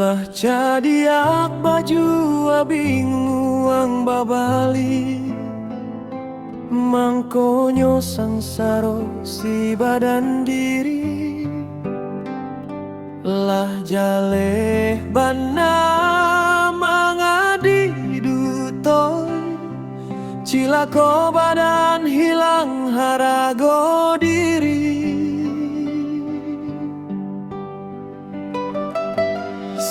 Lah jadi ak baju bingung babali mangkonyo sangsaro si badan diri. Lah jaleh bana mangadi dutoy cilako badan hilang harago diri.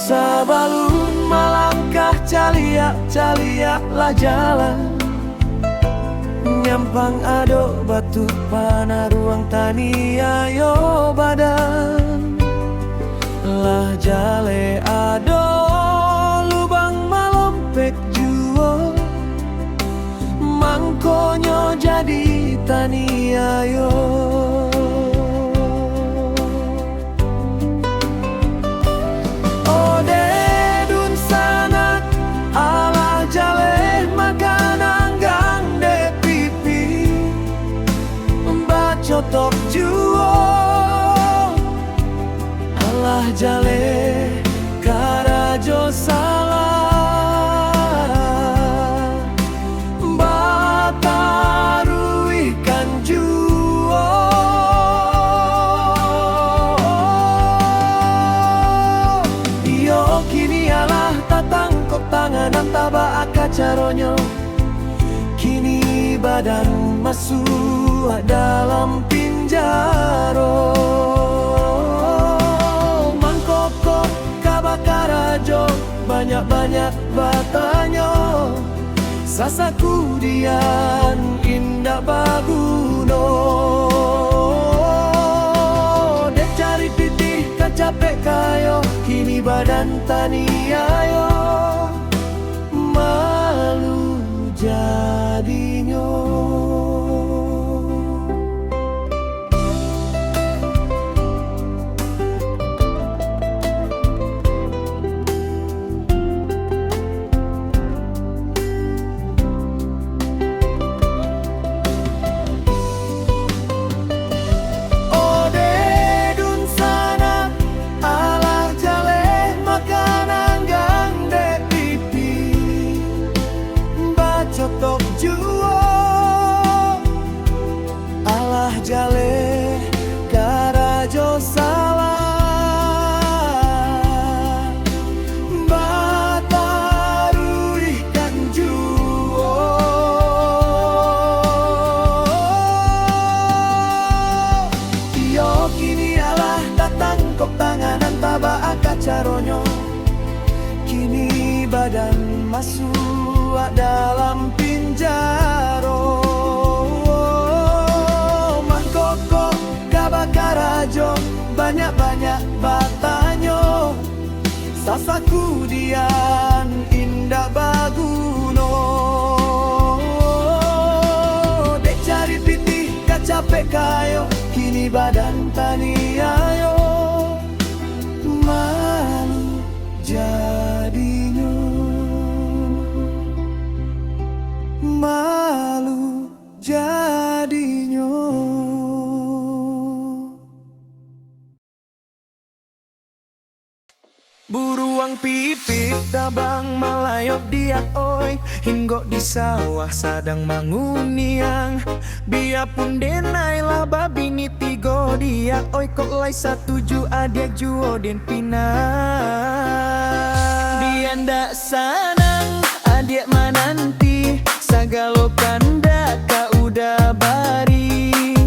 Sabalun malangkah caliak lah jalan nyampang ado batu pana ruang tani ayo badan. Lah jale ado lubang malompek juo mangkonyo jadi tani ayo. Tok juo alah jale karajo salah bataru ikan juo. Iyo kini alah tatangkok tanganan taba akacaronyo kini badan masuk dalam pinjaro. Mangkoko kabakarajo banyak-banyak batanyo sasaku dian indah baguno. Dek cari pitih kacapek kayo kini badan tani ayo malu jadinya. Jale karajo salah bataru ikan juo. Iyo kini alah datang kok tanganan taba akacaronyo kini badan masuk dalam pinjaro. Karajo banyak-banyak batanyo sasaku dian indah baguno. Dek cari pitih kacapek kayo kini badan tani ayo malu jadinya malu jadinya. Buruang pipit tabang malayok dia oi hinggo di sawah sadang manguniang biapun denai lah babi ni tigo dia oi kok lai satuju adiak juo den pinang dia ndak sanang adiak mananti sagalo kanda ka udah bari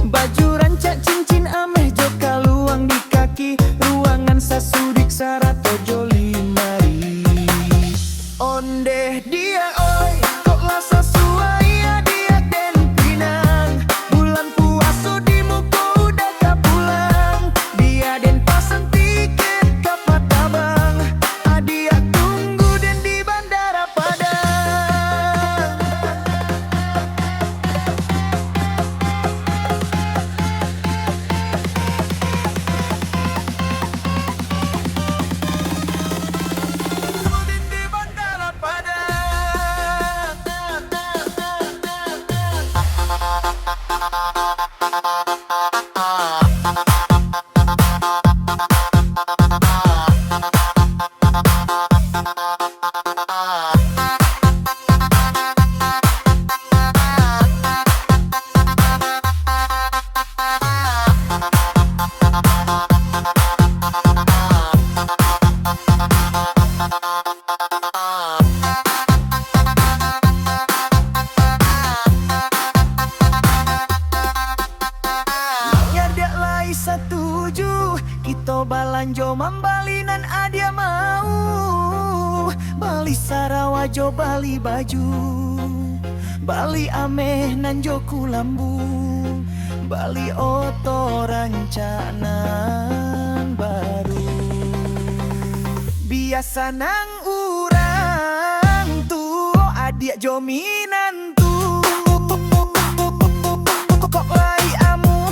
baju rancak cincin ameh joka luang di kaki ruangan sasudik sarato joli mari onde dia oi kok lah sesuai dia den pinang bulan puasa di muka udah kapulang dia den pasang tiket kapat tabang adia tunggu den di bandara Padang. Den di bandara Padang. Ado mambalinan adia mau Bali Sarawajo Bali baju Bali ameh nan joku lambung Bali oto rancanan baru Biasa nang urang tu adia jominan tu kok lai amu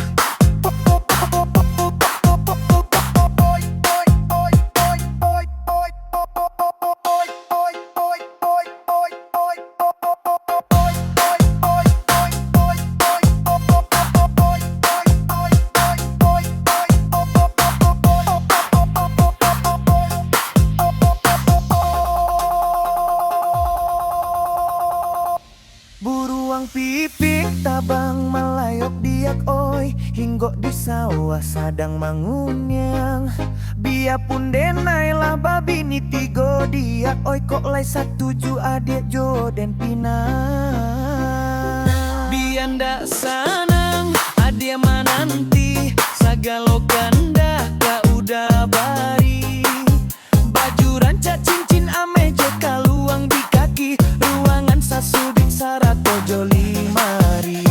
Buruang pipik tabang malayok diak oi Hinggo di sawah sadang mangunyang Biapun denai lah babi ni tigo diak oi Kok lai satuju adik joden pinang Bianda sanang adia mananti Sagalo ganda ka udah bari Baju ranca cincin ame jo kaluang di kaki Ruangan sasudi Saratojo limari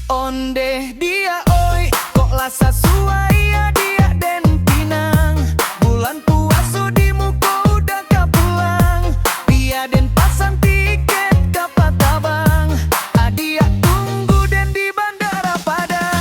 Onde dia oi kok lasa suaya dia den pinang Bulan puasu di muka udah kapulang Dia den pasang tiket ke Patabang Adia tunggu den di Bandara Padang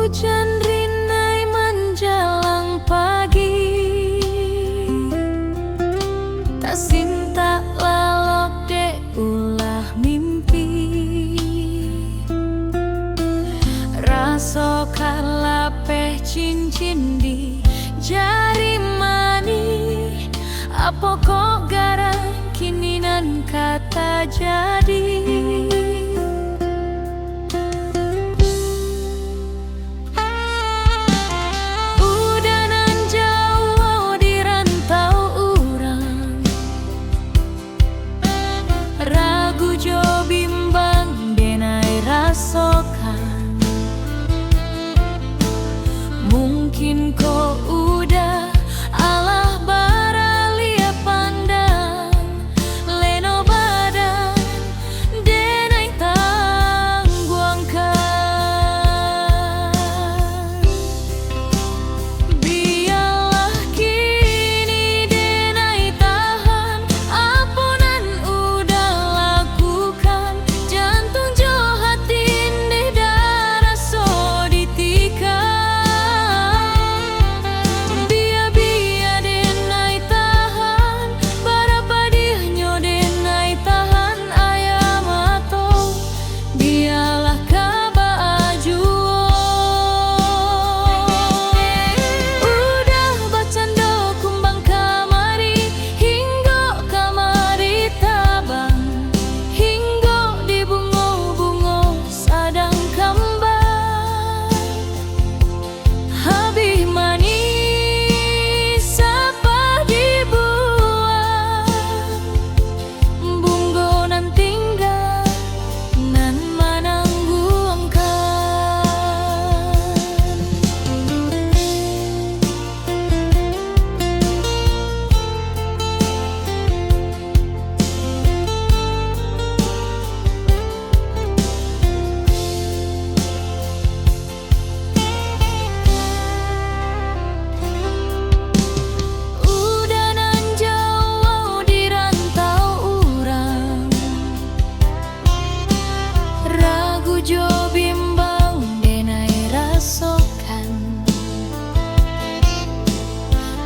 Hujan rinai menjelang pagi, tak sinta lalok dek ulah mimpi. Raso kalapeh cincin di jari mani, apa kok garang kini nan kata jadi. Mungkin kau udah alah baralia pandang, leno badan denai tangguangkan. Biarlah kini denai tahan, apunan udah lakukan. Jantung jo hati ndeh darah so ditikam.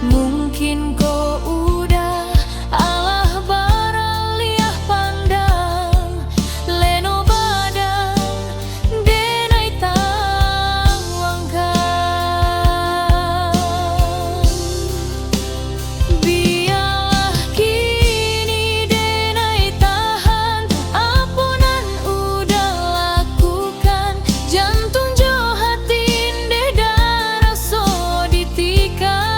Mungkin kau udah alah baraliah pandang, leno badan denai tangguangkan. Biarlah kini denai tahan, apunan udah lakukan. Jantung jo hati ndeh darah so ditikam.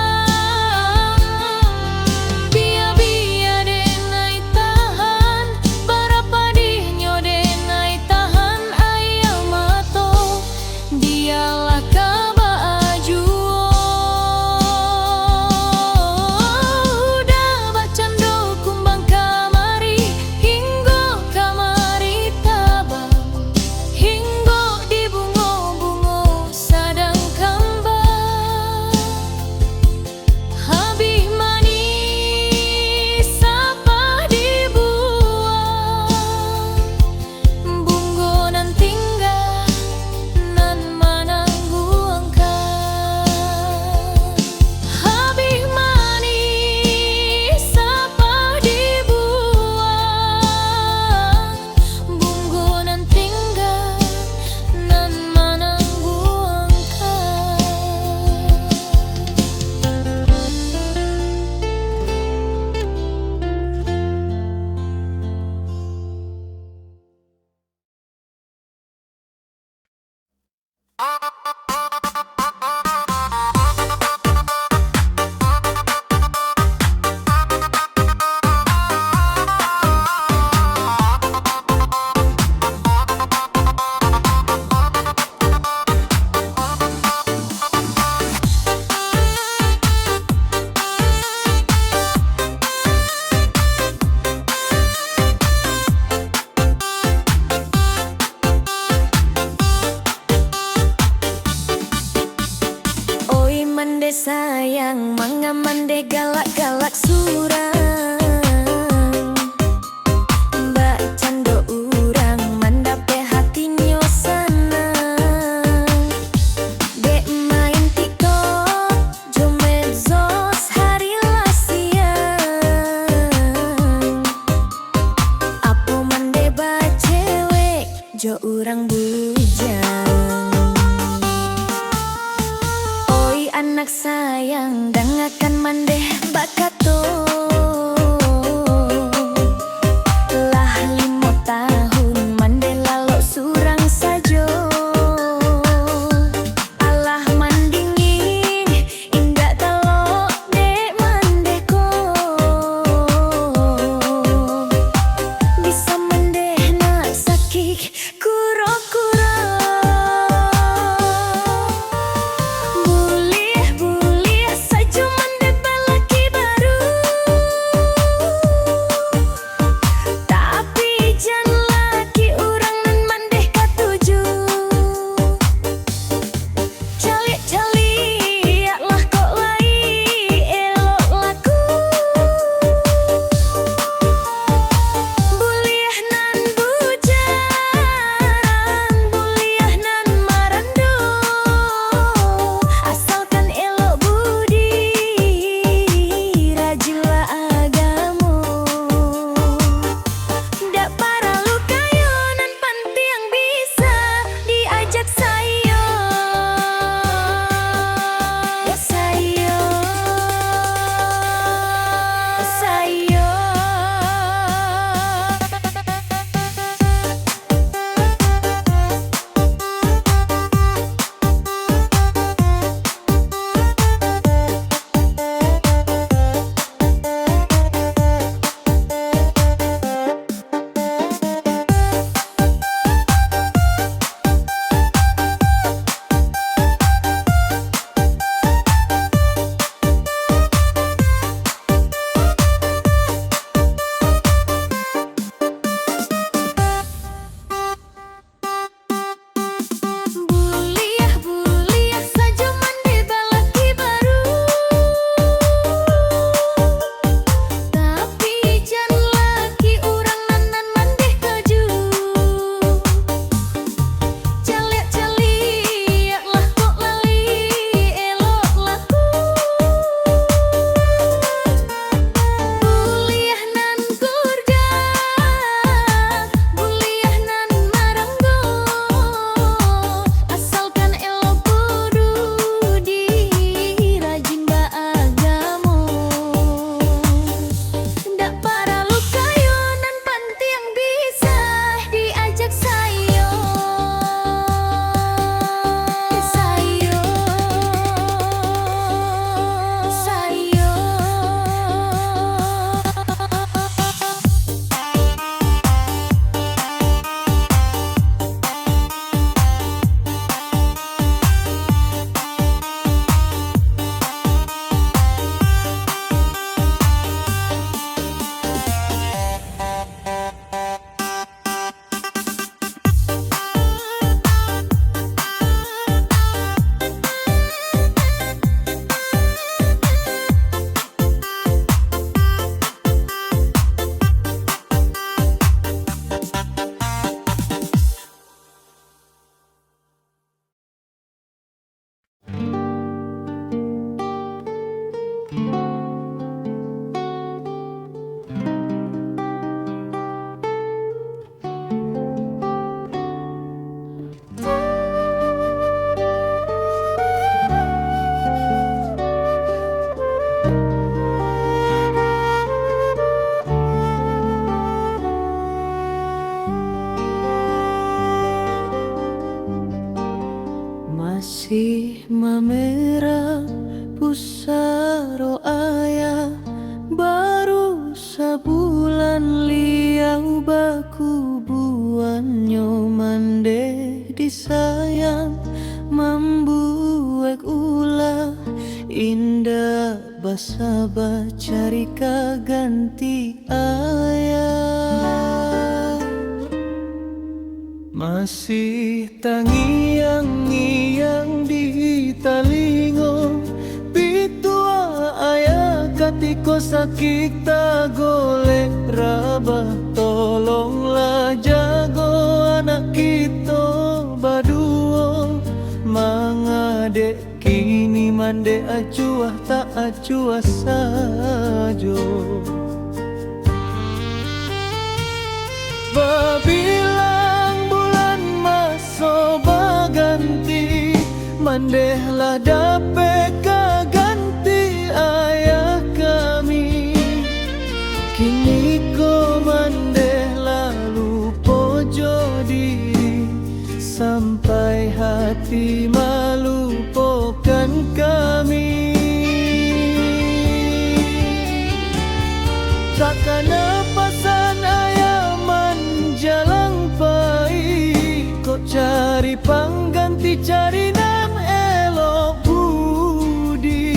Sayang mengamande galak-galak surang, mbak cando urang mendape hati nyo sanang. masih memerah pusaro ayah baru sebulan liau baku buan nyomande disayang membuat ulah indah basaba cari ganti ayah. Masih tangiang-ngiang di talingo Pitua ayah katiko sakit tak golek rabah tolonglah jago anak kita baduo Mangade kini mande acuah tak acuah sajo Babilang bulan masoba ganti Mandehlah dape kaganti ayah kami Kini ko mandehlah lupo diri Sampai hati melupakan kami Takkan pasan ayah menjalang pai Kok cari pangganti cari nan elok budi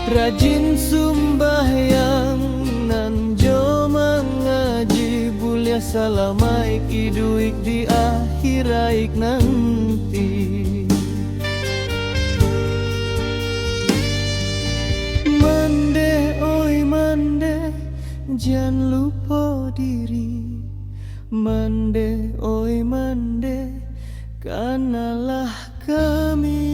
Rajin sumbahyang nan jo mengaji Bulia salamaik iduik di akhiraik nanti Mande oi mande jangan lupa diri Mande oi mande kanalah kami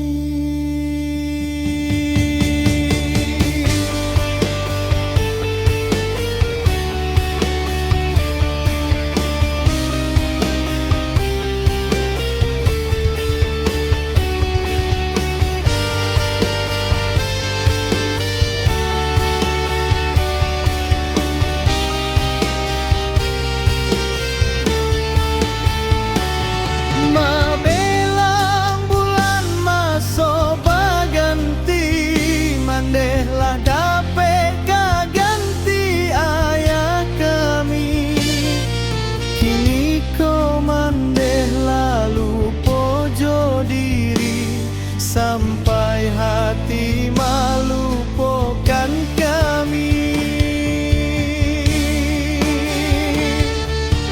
Sampai hati melupakan kami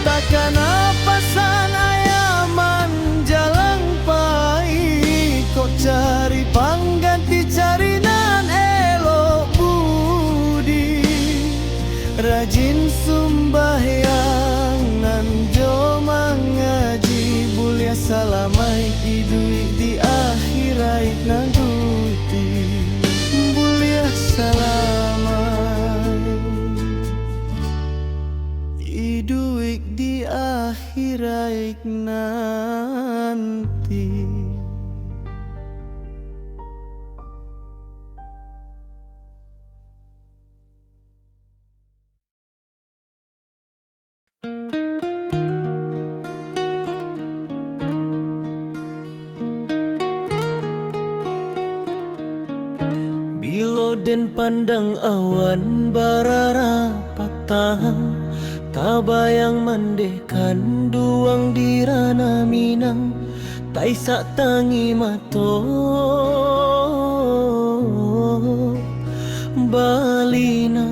Takkan pasan ayah menjalang pai Kok cari pangganti cari nan elok budi Rajin sumbahyang nan jo mengaji Bulia salamai iduik di akhirat nanti Bulia salamai iduik di akhirat nanti Den pandang awan barara patang Tabayang mandekan duang dirana minang Taisak tangi mato balina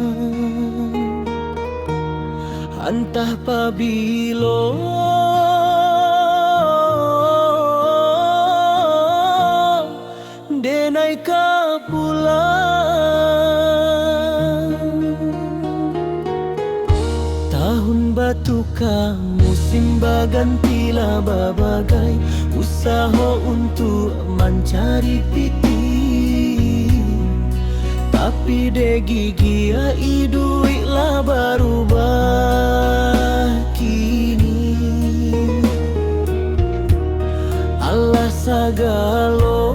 Antah pabilo denai kapulang Batuka musim bagantilah babagai Usaha untuk mencari piti Tapi de gigi iduik lah berubah kini Allah sagalo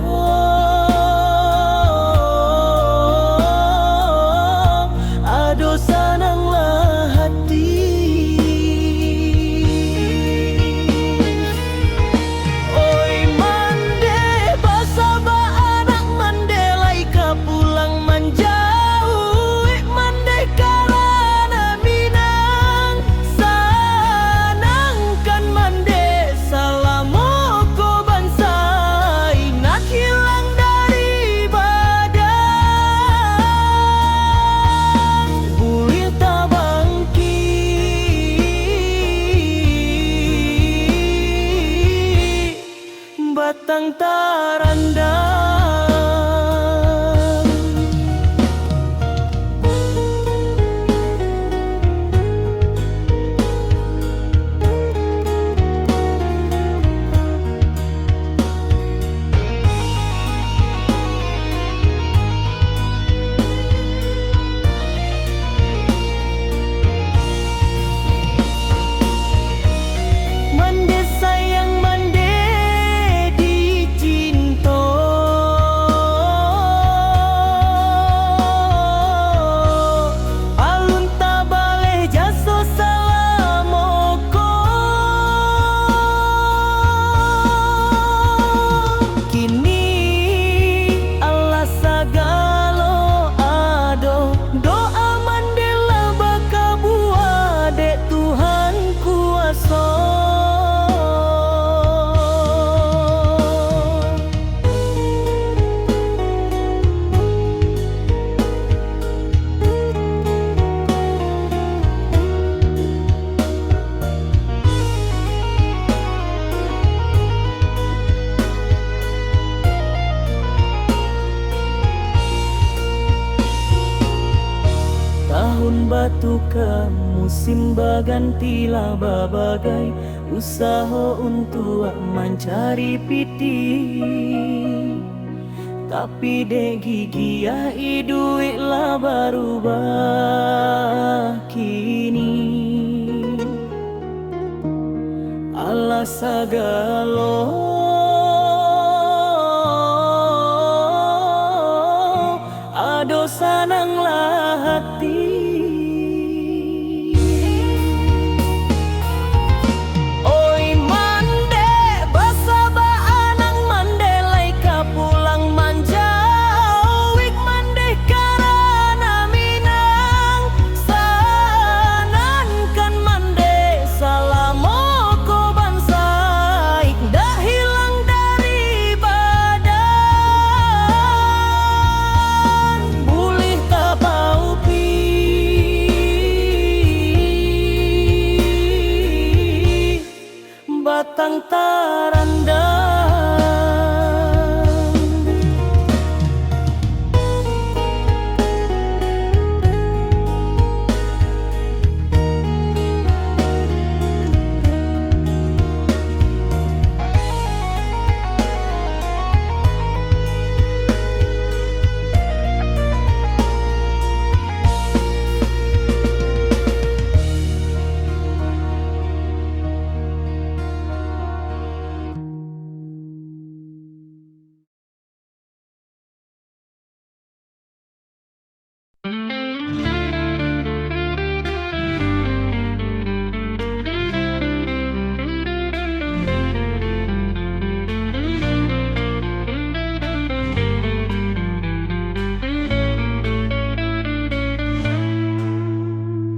batang tarandang. Mande sayang mande dicinta, alun tak boleh jaso salamoko. Kini Allah sagalo ado, doa mandela baka buah dek Tuhan kuasa. Tahun batu ke musim bergantilah babagai usaha untuk mencari piti. Tapi dek gigi ya duit lah berubah kini. Allah sagalo ado sananglah hati. Oi mande basa baanang mande laika pulang manjau wik mande karana minang sanankan mande salamoko bansai dah hilang dari badan bulih tak bau pi batang tarandang.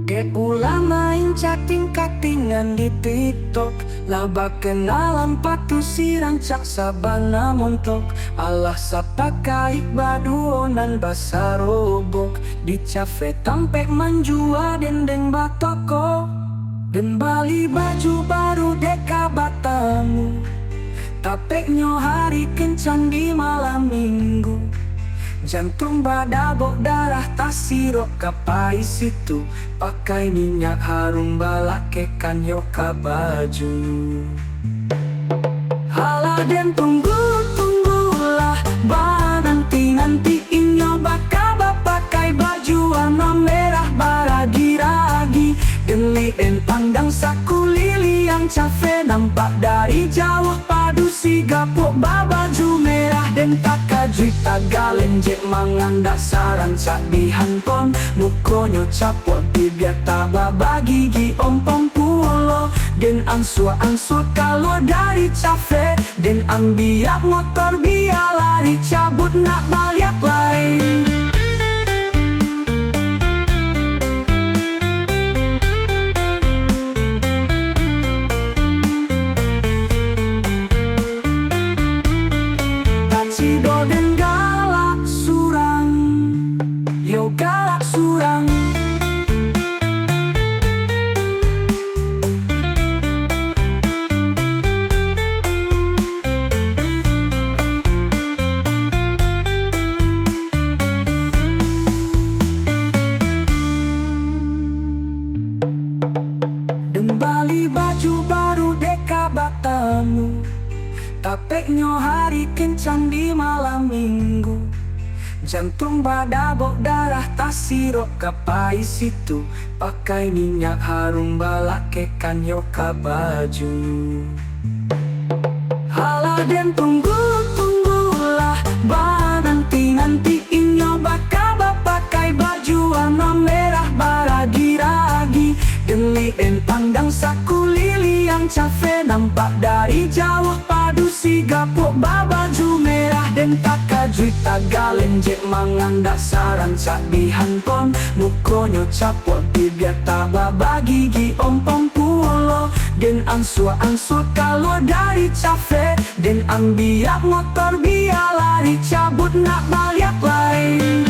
Get pula main chatting chattingan di TikTok, laba kenalan patu sirang cak sabana montok. Allah sapakai baduonan basa robok, di cafe tampek manjua dendeng batoko. Dan bali baju baru deka batamu, tapeknya hari kencan di malam minggu. Jantung badabok darah tak sirok kapai situ, pakai minyak harum balakekan yoka baju. Hala dan tunggulah ba nanti inyo baka pakai baju warna merah baragi-ragi. Geli dan pandang saku lili yang cafe nampak dari jauh padu si gapok baju merah dan tak kajri tagalenjek mangan dasaran cak di handphone. Mukonyo capot bibir taba bagi gi ompong pulo. Den ansua kalau dari cafe, den ambiak motor biar lari cabut nak balik lain. Cido dan galak surang, yo galak surang. lari kencang di malam minggu. Jantung badabok darah tak sirok kapai situ. Pakai minyak harum balak kekan yoka baju. Halah den tunggulah ba nanti nyoba kaba pakai baju warna merah baragi-ragi. Demi pandang saku lili yang cafe nampak dari jauh padu si gapok baju merah dan tak kajui tagalen jek mangan dasaran cak di handphone. Mukonyo capot bibir taba bagi gi om-om pulo. Den ansur kalau dari cafe. Den ambiak motor biar lari cabut nak balik lain.